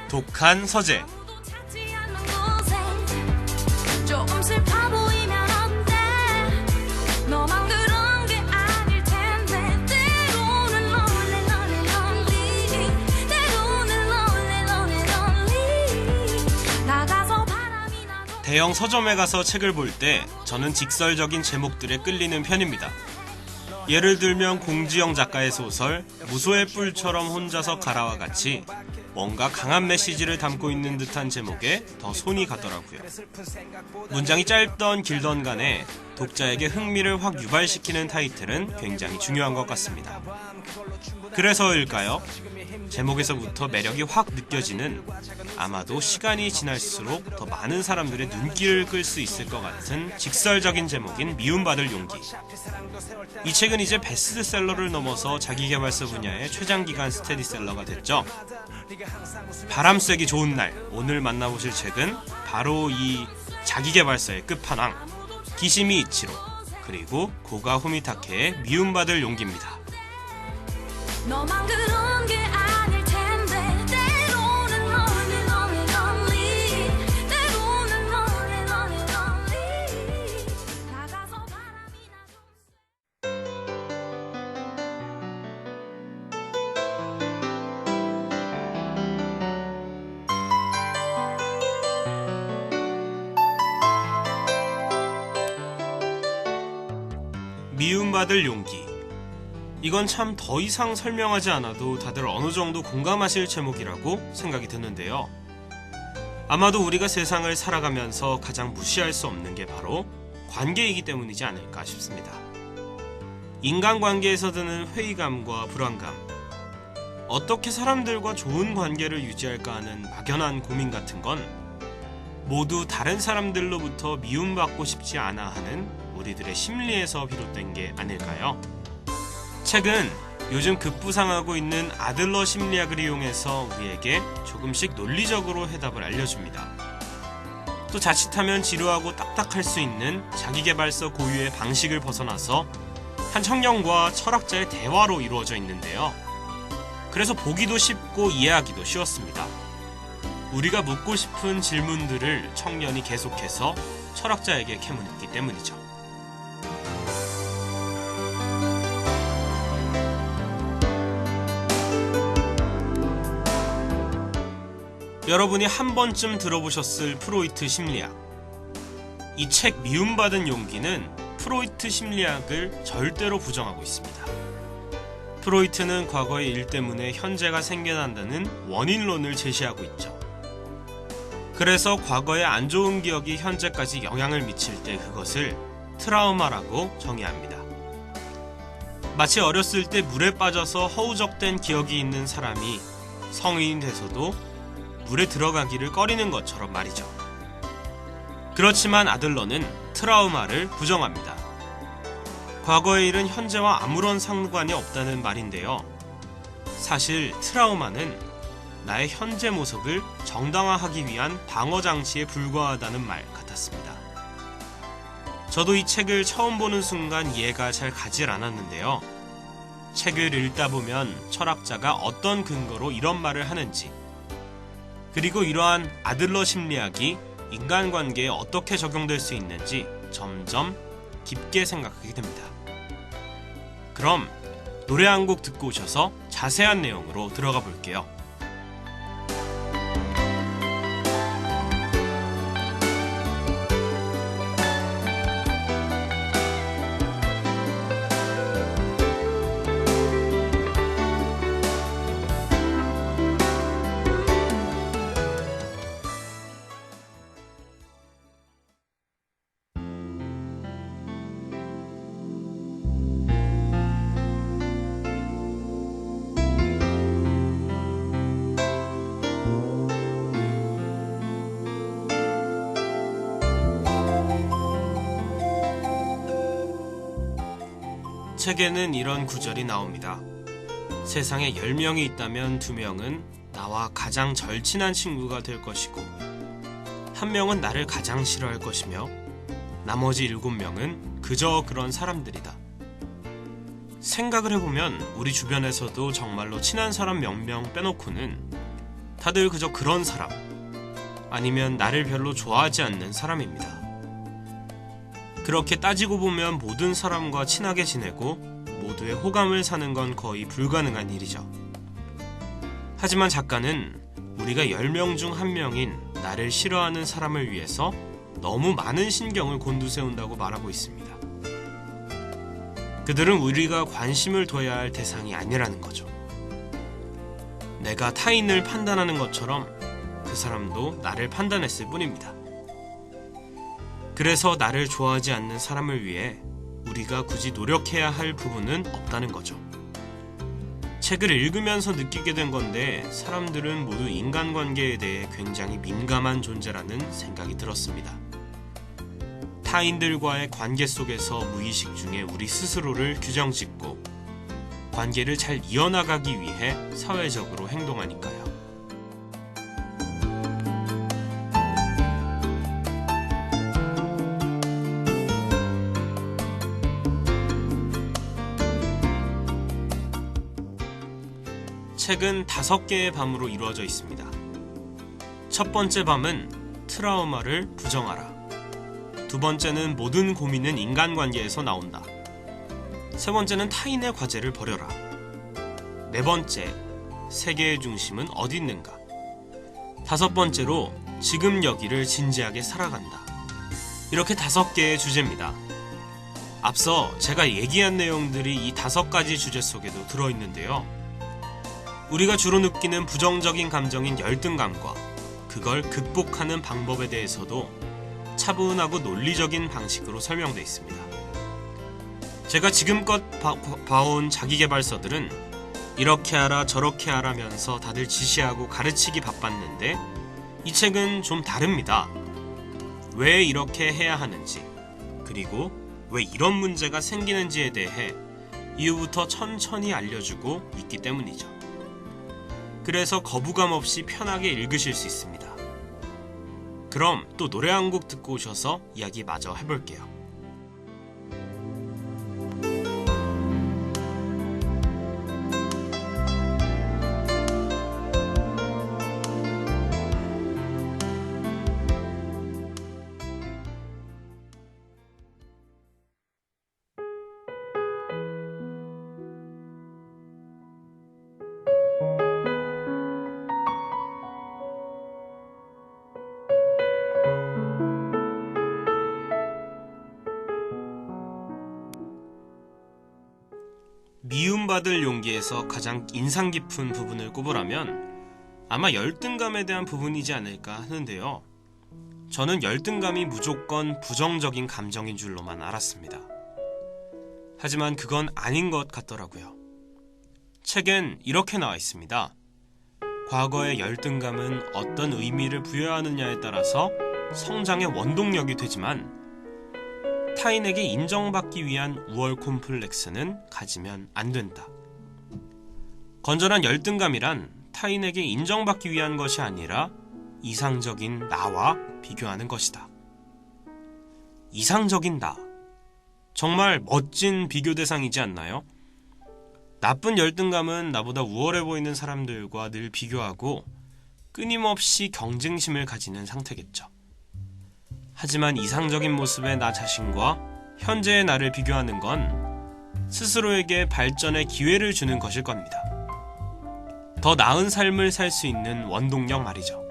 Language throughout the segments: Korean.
독한 서재. 대형 서점에 가서 책을 볼 때 저는 직설적인 제목들에 끌리는 편입니다. 예를 들면 공지영 작가의 소설 무소의 뿔처럼 혼자서 가라와 같이 뭔가 강한 메시지를 담고 있는 듯한 제목에 더 손이 가더라고요. 문장이 짧던 길던 간에 독자에게 흥미를 확 유발시키는 타이틀은 굉장히 중요한 것 같습니다. 그래서일까요? 제목에서부터 매력이 확 느껴지는, 아마도 시간이 지날수록 더 많은 사람들의 눈길을 끌 수 있을 것 같은 직설적인 제목인 미움받을 용기. 이 책은 이제 베스트셀러를 넘어서 자기계발서 분야의 최장기간 스테디셀러가 됐죠. 바람 쐬기 좋은 날, 오늘 만나보실 책은 바로 이 자기계발서의 끝판왕 기시미 이치로, 그리고 고가 후미타케의 미움받을 용기입니다. 너만 그런 게 아닐 텐데 때로는 lonely lonely lonely 때로는 lonely lonely lonely 나가서 바람이 미움받을 용기. 이건 참 더 이상 설명하지 않아도 다들 어느 정도 공감하실 제목이라고 생각이 드는데요. 아마도 우리가 세상을 살아가면서 가장 무시할 수 없는 게 바로 관계이기 때문이지 않을까 싶습니다. 인간관계에서 드는 회의감과 불안감, 어떻게 사람들과 좋은 관계를 유지할까 하는 막연한 고민 같은 건 모두 다른 사람들로부터 미움받고 싶지 않아 하는 우리들의 심리에서 비롯된 게 아닐까요? 책은 요즘 급부상하고 있는 아들러 심리학을 이용해서 우리에게 조금씩 논리적으로 해답을 알려줍니다. 또 자칫하면 지루하고 딱딱할 수 있는 자기계발서 고유의 방식을 벗어나서 한 청년과 철학자의 대화로 이루어져 있는데요. 그래서 보기도 쉽고 이해하기도 쉬웠습니다. 우리가 묻고 싶은 질문들을 청년이 계속해서 철학자에게 캐묻기 때문이죠. 여러분이 한 번쯤 들어보셨을 프로이트 심리학. 이 책 미움받은 용기는 프로이트 심리학을 절대로 부정하고 있습니다. 프로이트는 과거의 일 때문에 현재가 생겨난다는 원인론을 제시하고 있죠. 그래서 과거의 안 좋은 기억이 현재까지 영향을 미칠 때 그것을 트라우마라고 정의합니다. 마치 어렸을 때 물에 빠져서 허우적된 기억이 있는 사람이 성인이 돼서도 물에 들어가기를 꺼리는 것처럼 말이죠. 그렇지만 아들러는 트라우마를 부정합니다. 과거의 일은 현재와 아무런 상관이 없다는 말인데요. 사실 트라우마는 나의 현재 모습을 정당화하기 위한 방어장치에 불과하다는 말 같았습니다. 저도 이 책을 처음 보는 순간 이해가 잘 가질 않았는데요. 책을 읽다 보면 철학자가 어떤 근거로 이런 말을 하는지, 그리고 이러한 아들러 심리학이 인간관계에 어떻게 적용될 수 있는지 점점 깊게 생각하게 됩니다. 그럼 노래 한 곡 듣고 오셔서 자세한 내용으로 들어가 볼게요. 책에는 이런 구절이 나옵니다. 세상에 10명이 있다면 2명은 나와 나와 가장 절친한 친구가 될 것이고, 한 명은 나를 가장 싫어할 것이며, 나머지 7명은 그저 그런 사람들이다. 생각을 해보면 우리 주변에서도 정말로 친한 사람 몇 명 빼놓고는 다들 그저 그런 사람, 아니면 나를 별로 좋아하지 않는 사람입니다. 그렇게 따지고 보면 모든 사람과 친하게 지내고 모두의 호감을 사는 건 거의 불가능한 일이죠. 하지만 작가는 우리가 10명 중 1명인 나를 싫어하는 사람을 위해서 너무 많은 신경을 곤두세운다고 말하고 있습니다. 그들은 우리가 관심을 둬야 할 대상이 아니라는 거죠. 내가 타인을 판단하는 것처럼 그 사람도 나를 판단했을 뿐입니다. 그래서 나를 좋아하지 않는 사람을 위해 우리가 굳이 노력해야 할 부분은 없다는 거죠. 책을 읽으면서 느끼게 된 건데, 사람들은 모두 인간관계에 대해 굉장히 민감한 존재라는 생각이 들었습니다. 타인들과의 관계 속에서 무의식 중에 우리 스스로를 규정짓고 관계를 잘 이어나가기 위해 사회적으로 행동하니까요. 책은 5개의 밤으로 이루어져 있습니다. 첫 번째 밤은 트라우마를 부정하라. 두 번째는 모든 고민은 인간관계에서 나온다. 세 번째는 타인의 과제를 버려라. 네 번째, 세계의 중심은 어디 있는가. 다섯 번째로 지금 여기를 진지하게 살아간다. 이렇게 5개의 주제입니다. 앞서 제가 얘기한 내용들이 이 5가지 주제 속에도 들어있는데요. 우리가 주로 느끼는 부정적인 감정인 열등감과 그걸 극복하는 방법에 대해서도 차분하고 논리적인 방식으로 설명되어 있습니다. 제가 지금껏 봐온 자기계발서들은 이렇게 하라 저렇게 하라면서 다들 지시하고 가르치기 바빴는데, 이 책은 좀 다릅니다. 왜 이렇게 해야 하는지, 그리고 왜 이런 문제가 생기는지에 대해 이후부터 천천히 알려주고 있기 때문이죠. 그래서 거부감 없이 편하게 읽으실 수 있습니다. 그럼 또 노래 한 곡 듣고 오셔서 이야기 마저 해볼게요. 미움받을 용기에서 가장 인상 깊은 부분을 꼽으라면 아마 열등감에 대한 부분이지 않을까 하는데요. 저는 열등감이 무조건 부정적인 감정인 줄로만 알았습니다. 하지만 그건 아닌 것 같더라고요. 책엔 이렇게 나와 있습니다. 과거의 열등감은 어떤 의미를 부여하느냐에 따라서 성장의 원동력이 되지만, 타인에게 인정받기 위한 우월 콤플렉스는 가지면 안 된다. 건전한 열등감이란 타인에게 인정받기 위한 것이 아니라 이상적인 나와 비교하는 것이다. 이상적인 나. 정말 멋진 비교 대상이지 않나요? 나쁜 열등감은 나보다 우월해 보이는 사람들과 늘 비교하고 끊임없이 경쟁심을 가지는 상태겠죠. 하지만 이상적인 모습의 나 자신과 현재의 나를 비교하는 건 스스로에게 발전의 기회를 주는 것일 겁니다. 더 나은 삶을 살 수 있는 원동력 말이죠.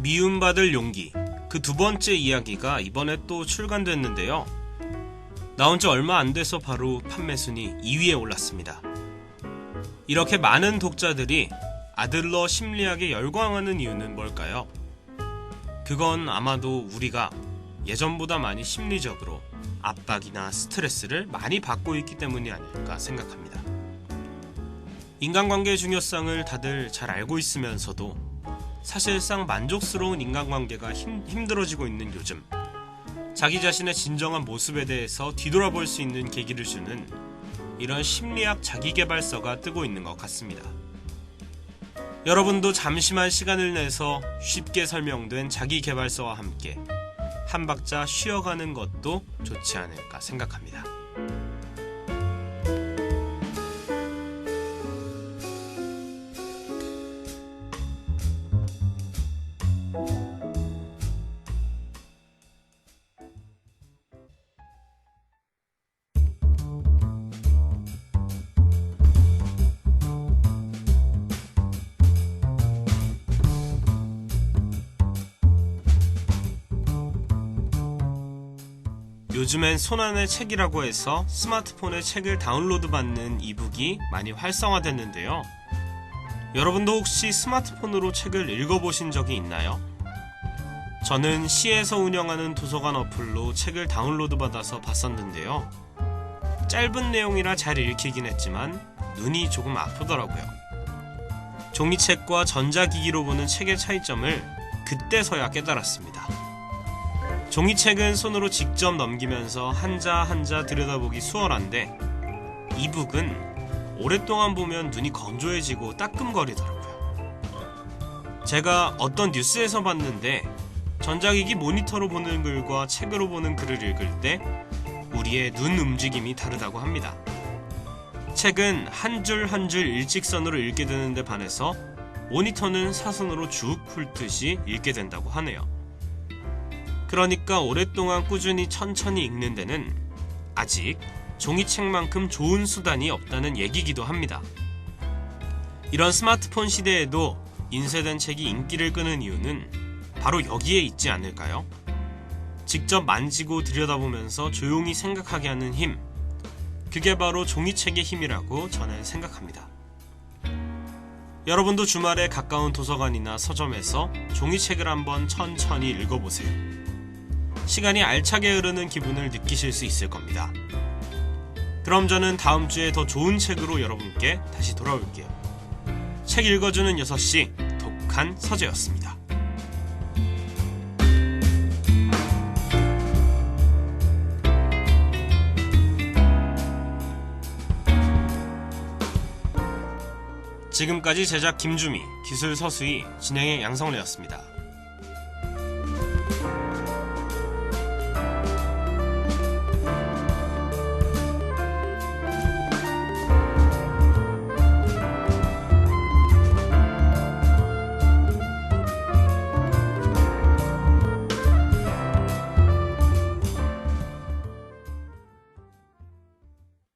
미움받을 용기, 그 두 번째 이야기가 이번에 또 출간됐는데요. 나온 지 얼마 안 돼서 바로 판매 순위 2위에 올랐습니다. 이렇게 많은 독자들이 아들러 심리학에 열광하는 이유는 뭘까요? 그건 아마도 우리가 예전보다 많이 심리적으로 압박이나 스트레스를 많이 받고 있기 때문이 아닐까 생각합니다. 인간관계의 중요성을 다들 잘 알고 있으면서도 사실상 만족스러운 인간관계가 힘들어지고 있는 요즘, 자기 자신의 진정한 모습에 대해서 뒤돌아볼 수 있는 계기를 주는 이런 심리학 자기계발서가 뜨고 있는 것 같습니다. 여러분도 잠시만 시간을 내서 쉽게 설명된 자기계발서와 함께 한 박자 쉬어가는 것도 좋지 않을까 생각합니다. 요즘엔 손안의 책이라고 해서 스마트폰에 책을 다운로드 받는 이북이 많이 활성화됐는데요. 여러분도 혹시 스마트폰으로 책을 읽어보신 적이 있나요? 저는 시에서 운영하는 도서관 어플로 책을 다운로드 받아서 봤었는데요. 짧은 내용이라 잘 읽히긴 했지만 눈이 조금 아프더라고요. 종이책과 전자기기로 보는 책의 차이점을 그때서야 깨달았습니다. 종이책은 손으로 직접 넘기면서 한자 한자 들여다보기 수월한데 이북은 오랫동안 보면 눈이 건조해지고 따끔거리더라고요. 제가 어떤 뉴스에서 봤는데 전자기기 모니터로 보는 글과 책으로 보는 글을 읽을 때 우리의 눈 움직임이 다르다고 합니다. 책은 한 줄 한 줄 일직선으로 읽게 되는 데 반해서 모니터는 사선으로 쭉 훑듯이 읽게 된다고 하네요. 그러니까 오랫동안 꾸준히 천천히 읽는 데는 아직 종이책만큼 좋은 수단이 없다는 얘기기도 합니다. 이런 스마트폰 시대에도 인쇄된 책이 인기를 끄는 이유는 바로 여기에 있지 않을까요? 직접 만지고 들여다보면서 조용히 생각하게 하는 힘, 그게 바로 종이책의 힘이라고 저는 생각합니다. 여러분도 주말에 가까운 도서관이나 서점에서 종이책을 한번 천천히 읽어보세요. 시간이 알차게 흐르는 기분을 느끼실 수 있을 겁니다. 그럼 저는 다음 주에 더 좋은 책으로 여러분께 다시 돌아올게요. 책 읽어주는 6시 독한 서재였습니다. 지금까지 제작 김주미, 기술 서수희, 진행의 양성래였습니다.